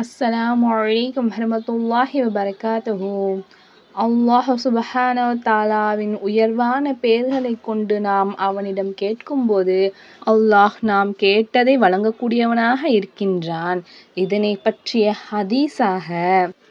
அஸ்ஸலாமு அலைக்கும் வரஹ்மத்துல்லாஹி வபரகாத்துஹு. அல்லாஹ் சுப்ஹானஹு தஆலாவின் உயர்வான பெயர்களைக் கொண்டு நாம் அவனிடம் கேட்கும்போது அல்லாஹ் நாம் கேட்டதை வழங்கக்கூடியவனாக இருக்கின்றான். இதனை பற்றிய ஹதீஸாக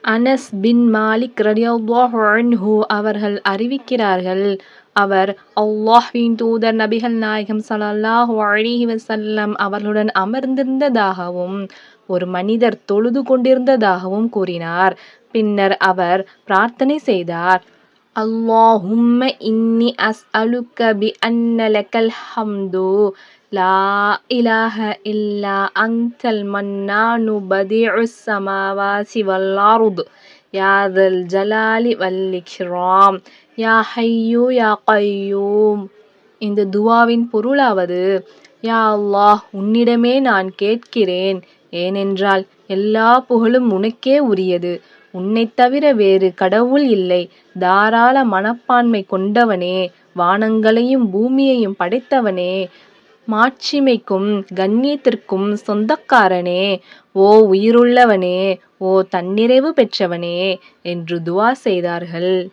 அனஸ் பின் மாலிக் ரலியல்லாஹு அன்ஹு அவர்கள் அறிவிக்கிறார்கள். அவர் அல்லாஹ்வின் தூதர் நபிகள் நாயகம் ஸல்லல்லாஹு அலைஹி வஸல்லம் அவர்களுடன் அமர்ந்திருந்ததாகவும் ஒரு மனிதர் தொழுது கொண்டிருந்ததாகவும் கூறினார். பின்னர் அவர் பிரார்த்தனை செய்தார். அல்லாஹும்ம இன்னி அஸ்அலுக்க பி அன்ன லக்கல் ஹம்து லா இலாஹ இல்லா அன்தல் மன்னானு பதீஉஸ் ஸமாவாதி வல் அர்த் யா தல் ஜலாலி வல் இக்ராம் யா ஹய்யு யா கய்யூம். இந்த துஆவின் பொருளாவது, யா அல்லாஹ், உன்னிடமே நான் கேட்கிறேன். ஏனென்றால் எல்லா புகழும் உனக்கே உரியது. உன்னைத் தவிர வேறு கடவுள் இல்லை. தாராள மனப்பான்மை கொண்டவனே, வானங்களையும் பூமியையும் படைத்தவனே, மாட்சிமைக்கும் கண்ணியத்திற்கும் சொந்தக்காரனே, ஓ உயிருள்ளவனே, ஓ தன்னிறைவு பெற்றவனே என்று துஆ செய்தார்கள்.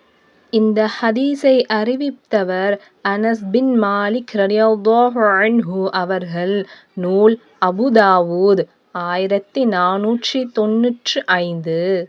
இந்த ஹதீஸை அறிவித்தவர் அனஸ் பின் மாலிக் ரலியல்லாஹு அன்ஹு அவர்கள். நூல் அபூ தாவூத் 1495.